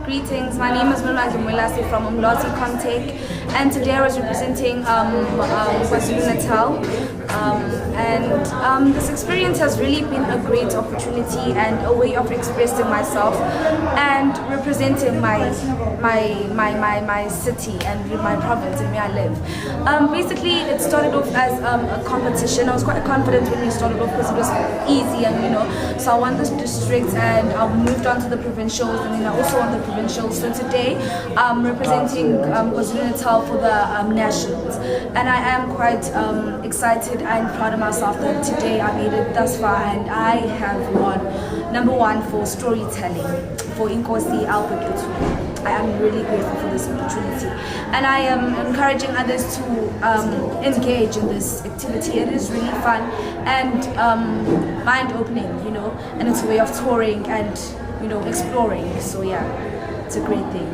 Greetings, my name is Mwelase from Mwelase Contact, and today I was representing KwaZulu-Natal. This experience has really been a great opportunity and a way of expressing myself and representing my city and my province in where I live. Basically, it started off as a competition. I was quite confident when we started off because it was easy, and so I won this district and I moved on to the provincials, and then I also won the provincials. So today I'm representing KwaZulu-Natal for the nationals, and I am quite excited and proud of myself that today I made it thus far, and I have won #1 for storytelling for Inkosi Luthuli. I am really grateful for this opportunity, and I am encouraging others to engage in this activity. It is really fun and mind-opening, and it's a way of touring and exploring. So yeah, it's a great thing.